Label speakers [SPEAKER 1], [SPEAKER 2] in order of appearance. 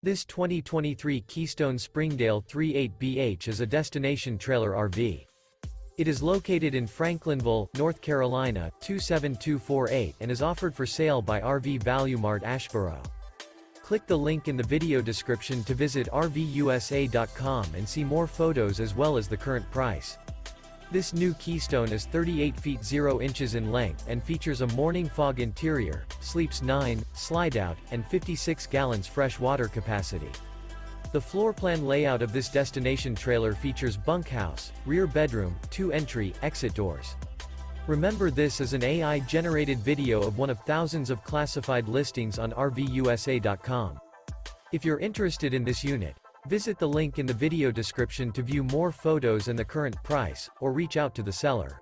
[SPEAKER 1] This 2023 Keystone Springdale 38BH is a destination trailer RV. It is located in Franklinville, North Carolina, 27248 and is offered for sale by RV Value Mart Asheboro. Click the link in the video description to visit RVUSA.com and see more photos as well as the current price. This new Keystone is 38 feet 0 inches in length and features a morning fog interior, sleeps 9, slide-out, and 56 gallons fresh water capacity. The floor plan layout of this destination trailer features bunkhouse, rear bedroom, 2 entry, exit doors. Remember, this is an AI-generated video of one of thousands of classified listings on RVUSA.com. If you're interested in this unit, visit the link in the video description to view more photos and the current price, or reach out to the seller.